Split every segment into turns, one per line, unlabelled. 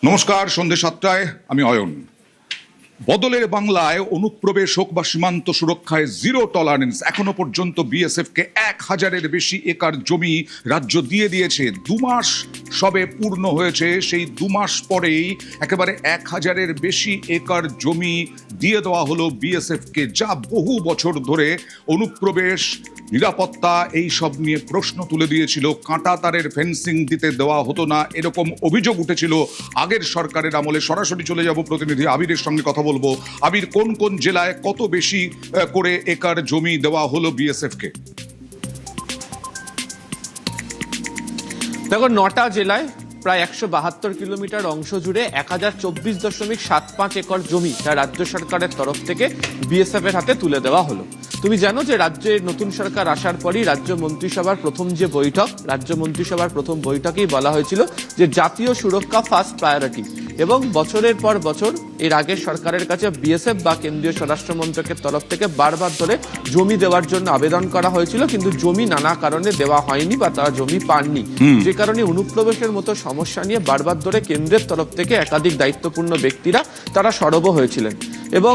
নমস্কার, সন্ধ্যে 7টায় আমি অয়ন। বদলের বাংলায় অনুপ্রবেশ হোক বা সীমান্ত সুরক্ষায় জিরো টলারেন্স। এখনো পর্যন্ত বিএসএফ কে 1000-এর বেশি একর জমি রাজ্য দিয়ে দিয়েছে। 2 মাস সবে পূর্ণ হয়েছে, সেই 2 মাস পরেই একেবারে 1000-এর বেশি একর জমি দিয়ে দেওয়া হলো বিএসএফ কে, যা বহু বছর ধরে অনুপ্রবেশ, নিরাপত্তা এই সব নিয়ে প্রশ্ন তুলে দিয়েছিল। কাঁটা তারের ফেন্সিং দিতে দেওয়া হতো না, এরকম অভিযোগ উঠেছিল আগের সরকারের আমলে। সরাসরি চলে যাব প্রতিনিধি আবিরের সঙ্গে কথা বলবো। আবির, কোন কোন জেলায় কত বেশি করে একর জমি দেওয়া হলো বিএসএফ কে?
দেখো, 9টা জেলায় প্রায় 172 কিলোমিটার অংশ জুড়ে 1024.75 একর জমি তা রাজ্য সরকারের তরফ থেকে বিএসএফ এর হাতে তুলে দেওয়া হলো। তুমি জানো যে রাজ্যের নতুন সরকার আসার পরই রাজ্য মন্ত্রিসভার প্রথম বৈঠকেই বলা হয়েছিল যে জাতীয় সুরক্ষা ফার্স্ট প্রায়োরিটি, এবং বছরের পর বছর এর আগের সরকারের কাছে বিএসএফ বা কেন্দ্রীয় স্বরাষ্ট্র মন্ত্রকের তরফ থেকে বারবার ধরে জমি দেওয়ার জন্য আবেদন করা হয়েছিল, কিন্তু জমি নানা কারণে দেওয়া হয়নি বা তারা জমি পাননি। যে কারণে অনুপ্রবেশের মতো সমস্যা নিয়ে বারবার ধরে কেন্দ্রের তরফ থেকে একাধিক দায়িত্বপূর্ণ ব্যক্তিরা তারা সরব হয়েছিলেন। এবং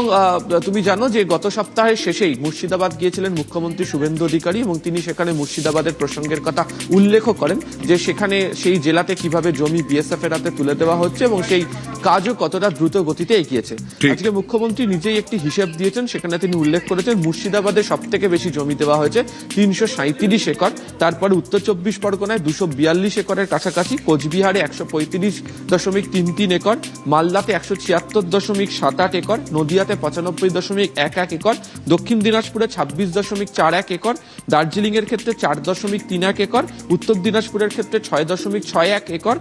তুমি জানো যে গত সপ্তাহের শেষেই মুর্শিদাবাদ গিয়েছিলেন মুখ্যমন্ত্রী শুভেন্দু অধিকারী, এবং তিনি সেখানে মুর্শিদাবাদের প্রসঙ্গের কথা উল্লেখ করেন যে সেখানে সেই জেলাতে কিভাবে জমি বিএসএফ এর হাতে তুলে দেওয়া হচ্ছে এবং সেই কাজও কতটা দ্রুত গতিতে এগিয়েছে। আজকে মুখ্যমন্ত্রী নিজেই একটি হিসেব দিয়েছেন, সেখানে তিনি উল্লেখ করেছেন মুর্শিদাবাদে সব থেকে বেশি জমি দেওয়া হয়েছে 337 একর, তারপরে উত্তর 24 পরগনায় 242 একরের কাছাকাছি, কোচবিহারে 135.33 একর, মালদাতে 176.78 একর, নদিয়াতে 95.11 একর, দক্ষিণ দিনাজপুরে 26.41 একর, দার্জিলিং এর ক্ষেত্রে 4.31 একর, উত্তর দিনাজপুরের ক্ষেত্রে 6.61 একর,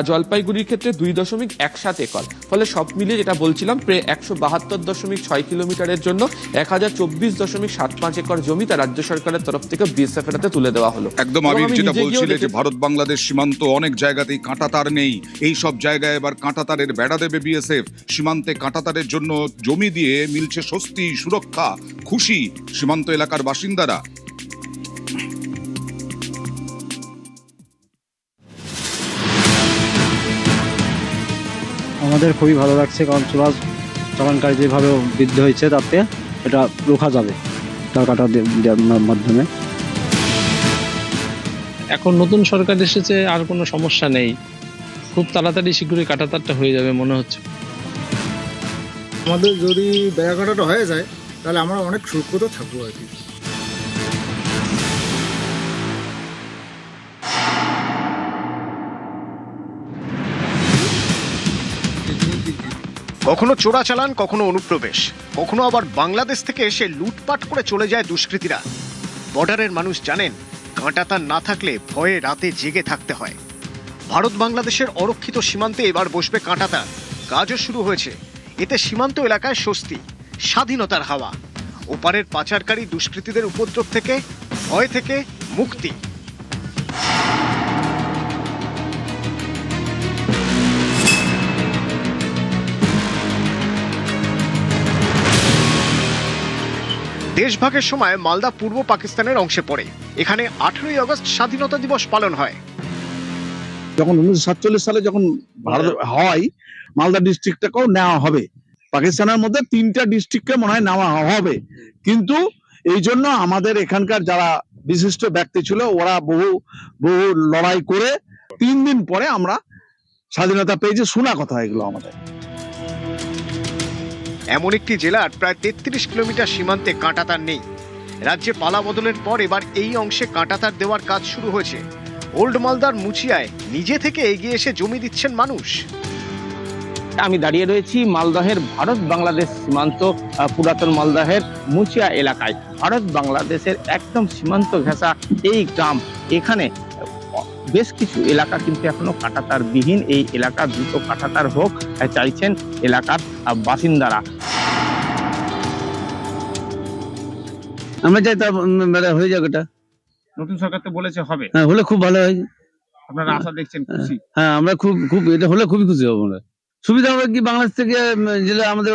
জলপাইগুড়ির ক্ষেত্রে 2.17 একর। ফলে সব মিলিয়ে যেটা বলছিলাম, প্রায় 172.6 কিলোমিটারের জন্য 1024.75 একর জমি তা রাজ্য সরকারের তরফ থেকে বিএসএফ এর হাতে তুলে দেওয়া হলো।
একদম আবির, যেটা বলছিলে যে ভারত বাংলাদেশ সীমান্ত অনেক জায়গাতেই কাঁটাতার নেই, এই সব জায়গায় এবার কাঁটাতারের বেড়া দেবে বিএসএফ। সীমান্তে কাঁটাতারের জন্য জমি দিয়ে মিলছে স্বস্তি, সুরক্ষা, খুশি সীমান্ত এলাকার বাসিন্দারা।
আমাদের খুবই ভালো লাগছে, কারণ চোরাচালানকারী যেভাবে বৃদ্ধি হয়েছে তাতে এটা রোখা যাবে টাকাটা দেওয়ার মাধ্যমে।
এখন নতুন সরকার এসেছে, আর কোনো সমস্যা নেই, খুব তাড়াতাড়ি শীঘ্রই কাঁটাতারটা হয়ে যাবে মনে হচ্ছে।
আমাদের যদি বেড়াকাটাটা হয়ে যায় তাহলে আমরা অনেক সুরক্ষিত থাকবো আর কি।
কখনো চোরাচালান, কখনো অনুপ্রবেশ, কখনো আবার বাংলাদেশ থেকে এসে লুটপাট করে চলে যায় দুষ্কৃতীরা। বর্ডারের মানুষ জানেন, কাঁটাতার না থাকলে ভয়ে রাতে জেগে থাকতে হয়। ভারত বাংলাদেশের অরক্ষিত সীমান্তে এবার বসবে কাঁটাতার, কাজও শুরু হয়েছে। এতে সীমান্ত এলাকায় স্বস্তি, স্বাধীনতার হাওয়া, ওপারের পাচারকারী দুষ্কৃতীদের উপদ্রব থেকে, ভয় থেকে মুক্তি। দেশভাগের সময় মালদা পূর্ব পাকিস্তানের অংশে পড়ে। এখানে 18ই আগস্ট স্বাধীনতা দিবস পালন হয়।
যখন 1947 সালে যখন ভারত হয়, মালদা ডিস্ট্রিক্টটাকেও নেওয়া হবে। পাকিস্তানের মধ্যে 3টা ডিস্ট্রিক্টকে মনে হয় নেওয়া হবে, কিন্তু এই জন্য আমাদের এখানকার যারা বিশিষ্ট ব্যক্তি ছিল ওরা বহু লড়াই করে 3 দিন পরে আমরা স্বাধীনতা পেয়েছি। শোনা কথা এগুলো আমাদের।
এমন একটি জেলার প্রায় 33 কিলোমিটার সীমান্তে কাঁটাতার নেই। রাজ্যে পালা বদলের পর এবার এই অংশে কাঁটাতার দেওয়ার কাজ শুরু হয়েছে। ওল্ড মালদার মুচিয়ায় নিজে থেকে এগিয়ে এসে জমি দিচ্ছেন মানুষ।
আমি দাঁড়িয়ে রয়েছি মালদহের ভারত বাংলাদেশ সীমান্ত, পুরাতন মালদহের মুচিয়া এলাকায়। ভারত বাংলাদেশের একদম সীমান্ত ঘেঁষা এই গ্রাম, এখানে বেশ কিছু এলাকা কিন্তু এখনো কাঁটাতার বিহীন। এই এলাকা দ্রুত কাঁটাতার হোক চাইছেন এলাকার বাসিন্দারা।
আমরা চাই তা হয়ে যাক। এটা
নতুন সরকার তো বলেছে হবে,
হলে খুব ভালো হয়।
আপনারা আশা দেখছেন, খুশি?
হ্যাঁ, আমরা খুব এটা হলে খুবই খুশি হবো। আমরা সুবিধা হবে কি, বাংলাদেশ থেকে যেটা আমাদের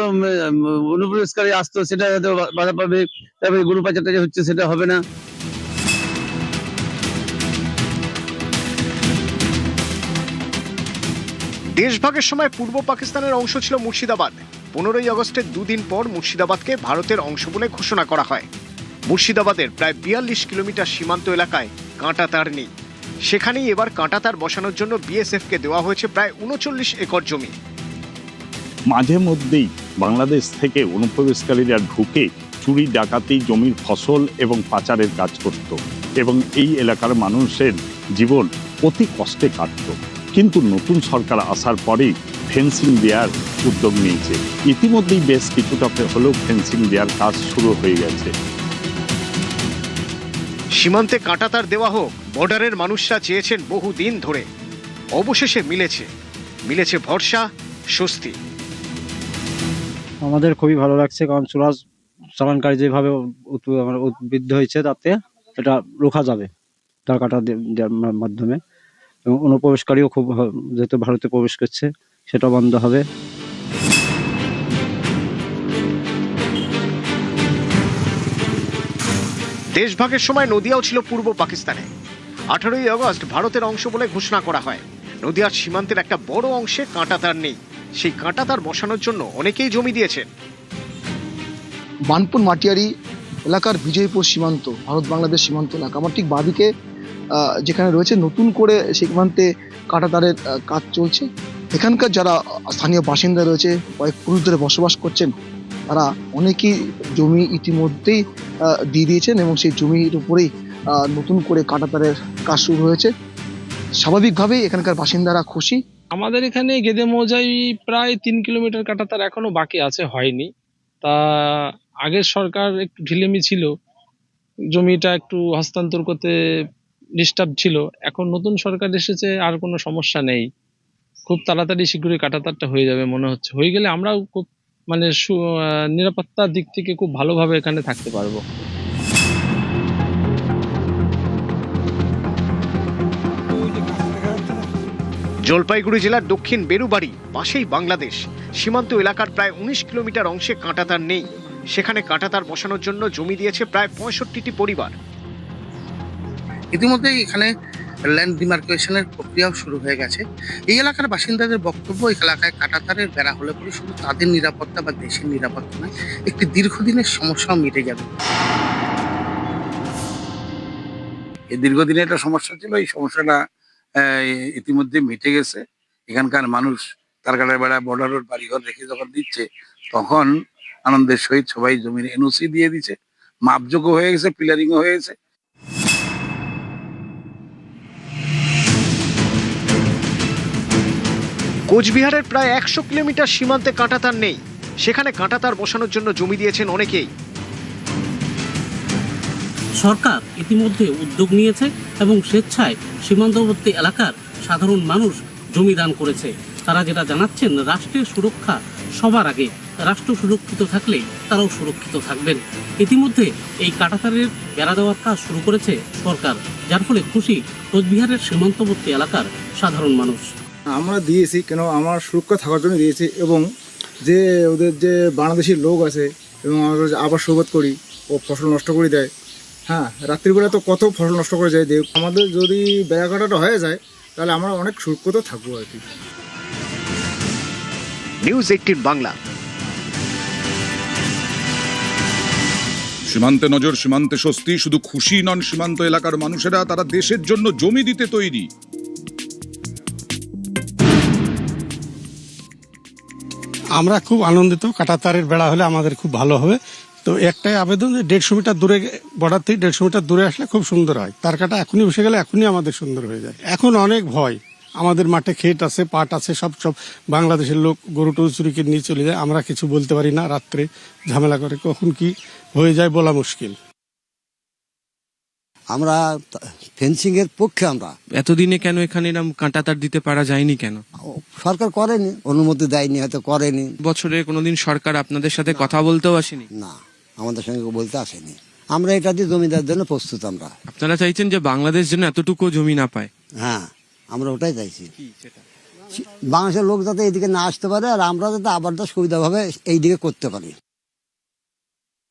অনুপ্রবেশকারী আসতো সেটা হয়তো বাধা পাবে, তারপরে গরু পাচারটা যে হচ্ছে সেটা হবে না।
দেশভাগের সময় পূর্ব পাকিস্তানের অংশ ছিল মুর্শিদাবাদ। 15ই আগস্টের দুদিন পর মুর্শিদাবাদকে ভারতের অংশ বলে ঘোষণা করা হয়। মুর্শিদাবাদের প্রায় 42 কিলোমিটার সীমান্ত এলাকায় কাঁটাতার নেই। সেখানেই এবার কাঁটাতার বসানোর জন্য বিএসএফকে দেওয়া হয়েছে প্রায় 39 একর জমি।
মাঝে মধ্যেই বাংলাদেশ থেকে অনুপ্রবেশকারীরা ঢুকে চুরি ডাকাতি, জমির ফসল এবং পাচারের কাজ করত এবং এই এলাকার মানুষের জীবন অতি কষ্টে কাটত। কিন্তু নতুন সরকার আসার পরেই ফেন্সিং দেওয়ার উদ্যোগ নিয়েছে। ইতিমধ্যেই বেশ কিছুটা হলেও ফেন্সিং দেওয়ার কাজ শুরু হয়ে গেছে।
সীমান্তে কাঁটাতার দেওয়া হোক, বর্ডারের মানুষরা চেয়েছেন বহুদিন ধরে। অবশেষে মিলেছে ভরসা, স্বস্তি।
আমাদের খুবই ভালো লাগছে, কারণ চোরাজ চালানকারী যেভাবে উদ্বুদ্ধ হয়েছে তাতে এটা রোখা যাবে তার কাটা দেওয়ার মাধ্যমে, এবং অনুপ্রবেশকারীও খুব যেহেতু ভারতে প্রবেশ করছে সেটা বন্ধ হবে।
দেশভাগের সময় নদিয়াও ছিল পূর্ব পাকিস্তানে। 18ই আগস্ট ভারতের অংশ বলে ঘোষণা করা হয়। নদিয়ার সীমান্তের একটা বড় অংশে কাঁটাতার নেই। সেই কাঁটাতার বসানোর জন্য অনেকেই জমি দিয়েছেন।
বানপুর মাটিয়ারি এলাকার বিজয়পুর সীমান্ত, ভারত বাংলাদেশ সীমান্ত এলাকা, আমার ঠিক বাদিকে যেখানে রয়েছে নতুন করে সীমান্তে কাঁটাতারের কাজ চলছে। এখানকার যারা স্থানীয় বাসিন্দা রয়েছে, কয়েক পুরুষ ধরে বসবাস করছেন, তারা অনেকেই জমি ইতিমধ্যেই দিয়ে দিয়েছেন এবং সেই জমির উপরেই নতুন করে কাঁটাতারের কাজ শুরু হয়েছে। স্বাভাবিকভাবেই এখানকার বাসিন্দারা খুশি।
আমাদের এখানে গেদে মৌজায় প্রায় 3 কিলোমিটার কাঁটাতার এখনো বাকি আছে, হয়নি। তা আগের সরকার একটু ঢিলেমি ছিল, জমিটা একটু হস্তান্তর করতে ডিস্টার্ব ছিল। এখন নতুন সরকার এসেছে, আর কোনো সমস্যা নেই। খুব তাড়াতাড়ি শীঘ্রই কাঁটাতারটা হয়ে যাবে মনে হচ্ছে। হয়ে গেলে আমরাও খুব নিরাপত্তার দিক থেকে খুব ভালোভাবে এখানে থাকতে পারবো।
জলপাইগুড়ি জেলার দক্ষিণ বেরুবাড়ি, পাশেই বাংলাদেশ। সীমান্ত এলাকার প্রায় 19 কিলোমিটার অংশে কাঁটাতার নেই। সেখানে কাঁটাতার বসানোর জন্য জমি দিয়েছে প্রায় 65টি পরিবার।
ইতিমধ্যেই এখানে ল্যান্ড ডিমার্কেশনের প্রক্রিয়াও শুরু হয়ে গেছে। এই এলাকার বাসিন্দাদের বক্তব্য, এই এলাকায় কাঁটাতারের বেড়া হলে পরে শুধু তাদের নিরাপত্তা বা দেশের নিরাপত্তা নয়, একটি দীর্ঘদিনের সমস্যাও মিটে যাবে।
এই দীর্ঘদিনে একটা সমস্যা ছিল, এই সমস্যাটা ইতিমধ্যে মিটে গেছে। এখানকার মানুষ তার কাটার বেড়া, বর্ডার রোড, বাড়িঘর রেখে যখন দিচ্ছে, তখন আনন্দের সহিত সবাই জমির এনওসি দিয়ে দিচ্ছে, মাপযোগ্য হয়ে গেছে, পিলারিংও হয়ে গেছে।
কোচবিহারের প্রায় 100 কিলোমিটার সীমান্তে কাঁটাতার নেই। সেখানে কাঁটাতার বসানোর জন্য জমি দিয়েছেন অনেকেই।
সরকার ইতিমধ্যে উদ্যোগ নিয়েছে এবং স্বেচ্ছায় সীমান্তবর্তী এলাকার সাধারণ মানুষ জমি দান করেছে। তারা যেটা জানাচ্ছেন, রাষ্ট্রের সুরক্ষা সবার আগে। রাষ্ট্র সুরক্ষিত থাকলে তারাও সুরক্ষিত থাকবেন। ইতিমধ্যে এই কাঁটাতারের বেড়া দেওয়ার কাজ শুরু করেছে সরকার, যার ফলে খুশি কোচবিহারের সীমান্তবর্তী এলাকার সাধারণ মানুষ।
আমরা দিয়েছি কেন, আমার সুরক্ষা থাকার জন্য দিয়েছি, এবং যে ওদের যে বাংলাদেশি লোক আছে এবং আমরা আবার সুবাদ করি, ও ফসল নষ্ট করে দেয়। হ্যাঁ, রাত্রিবেলা তো কত ফসল নষ্ট করে যায়। আমাদের যদি বেড়া কাটাটা হয়ে যায় তাহলে আমরা অনেক সুরক্ষিত থাকবো আর কি।
নিউজ 18 বাংলা।
সীমান্তে নজর, সীমান্তে স্বস্তি। শুধু খুশি নন সীমান্ত এলাকার মানুষেরা, তারা দেশের জন্য জমি দিতে তৈরি।
আমরা খুব আনন্দিত। কাঁটাতারের বেড়া হলে আমাদের খুব ভালো হবে। তো একটাই আবেদন, যে 150 মিটার দূরে, বর্ডার থেকে 150 মিটার দূরে আসলে খুব সুন্দর হয়। তার কাটা এখনই বসে গেলে এখনই আমাদের সুন্দর হয়ে যায়। এখন অনেক ভয়, আমাদের মাঠে ক্ষেত আছে, পাট আছে, সব বাংলাদেশের লোক গরু টরু চুরিকে নিয়ে চলে যায়। আমরা কিছু বলতে পারি না, রাত্রে ঝামেলা করে কখন কি হয়ে যায় বলা মুশকিল।
আমরা ফেন্সিং এর পক্ষে। আমরা
এতদিনে কেন এখানে এরকম কাঁটাতার দিতে পারা যায়নি কেন?
সরকার করেনি, অনুমতি দেয়নি, হয়তো করেনি।
বছরে কোনোদিন সরকার আপনাদের সাথে কথা বলতেও আসেনি?
না, আমাদের সঙ্গে বলতে আসেনি। আমরা এটা দিয়ে জমিদার জন্য প্রস্তুত। আমরা,
আপনারা চাইছেন যে বাংলাদেশ যেন এতটুকু জমি না পায়?
হ্যাঁ, আমরা ওটাই চাইছি। বাংলাদেশের লোক যাতে এইদিকে না আসতে পারে, আর আমরা যাতে আবার সুবিধাভাবে এইদিকে করতে পারি।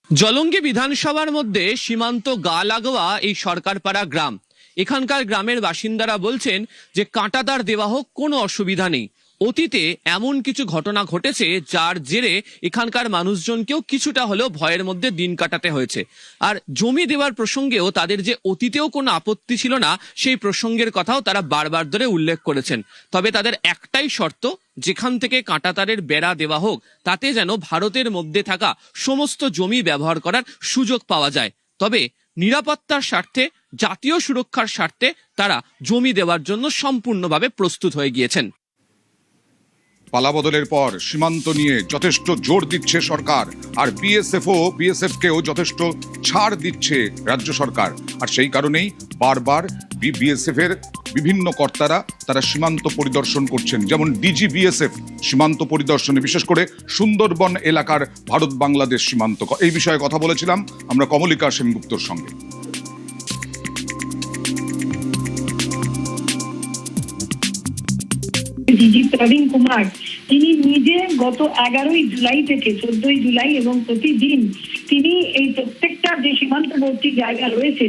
জলঙ্গি বিধানসভার মধ্যে সীমান্ত গা লাগোয়া এই সরকারপাড়া গ্রাম। এখানকার গ্রামের বাসিন্দারা বলছেন যে কাঁটাতার দেওয়া হোক, কোনো অসুবিধা নেই। অতীতে এমন কিছু ঘটনা ঘটেছে যার জেরে এখানকার মানুষজনকেও কিছুটা হলেও ভয়ের মধ্যে দিন কাটাতে হয়েছে। আর জমি দেওয়ার প্রসঙ্গেও তাদের যে অতীতেও কোনো আপত্তি ছিল না সেই প্রসঙ্গের কথাও তারা বারবার ধরে উল্লেখ করেছেন। তবে তাদের একটাই শর্ত, যেখান থেকে কাঁটাতারের বেড়া দেওয়া হোক তাতে যেন ভারতের মধ্যে থাকা সমস্ত জমি ব্যবহার করার সুযোগ পাওয়া যায়। তবে নিরাপত্তার স্বার্থে, জাতীয় সুরক্ষার স্বার্থে তারা জমি দেওয়ার জন্য সম্পূর্ণভাবে প্রস্তুত হয়ে গিয়েছেন।
পালাবদলের পর সীমান্ত নিয়ে যথেষ্ট জোর দিচ্ছে সরকার, আর বিএসএফকেও যথেষ্ট ছাড় দিচ্ছে রাজ্য সরকার। আর সেই কারণেই বারবার বিএসএফ এর বিভিন্ন কর্তারা তারা সীমান্ত পরিদর্শন করছেন, যেমন ডিজি বিএসএফ সীমান্ত পরিদর্শনে, বিশেষ করে সুন্দরবন এলাকার ভারত বাংলাদেশ সীমান্ত। এই বিষয়ে কথা বলেছিলাম আমরা কমলিকা সেনগুপ্তর সঙ্গে।
ডিজি প্রবীণ কুমার তিনি নিজে গত 11ই জুলাই থেকে 14ই জুলাই এবং প্রতিদিন তিনি এই প্রত্যেকটা যে সীমান্তবর্তী জায়গা রয়েছে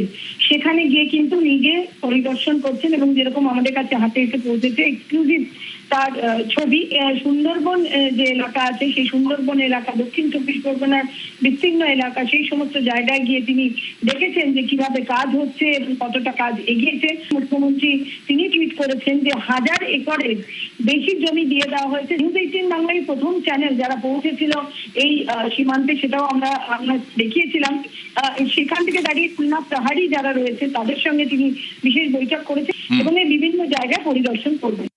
সেখানে গিয়ে কিন্তু নিজে পরিদর্শন করছেন, এবং যেরকম আমাদের কাছে হাতে এসে পৌঁছেছে এক্সক্লুসিভ তার ছবি, সুন্দরবন যে এলাকা আছে সেই সুন্দরবন এলাকা, দক্ষিণ 24 পরগনার বিস্তীর্ণ এলাকা, সেই সমস্ত জায়গায় গিয়ে তিনি দেখেছেন যে কিভাবে কাজ হচ্ছে এবং কতটা কাজ এগিয়েছে। মুখ্যমন্ত্রী তিনি টুইট করেছেন যে 1000 একরের বেশি জমি দিয়ে দেওয়া হয়েছে। নিউজ 18 বাংলায় প্রথম চ্যানেল যারা পৌঁছেছিল এই সীমান্তে, সেটাও আমরা দেখিয়েছিলাম। সেখান থেকে দাঁড়িয়ে খুলনা প্রহারী যারা রয়েছে তাদের সঙ্গে তিনি বিশেষ বৈঠক করেছেন এবং এই বিভিন্ন জায়গায় পরিদর্শন করবেন।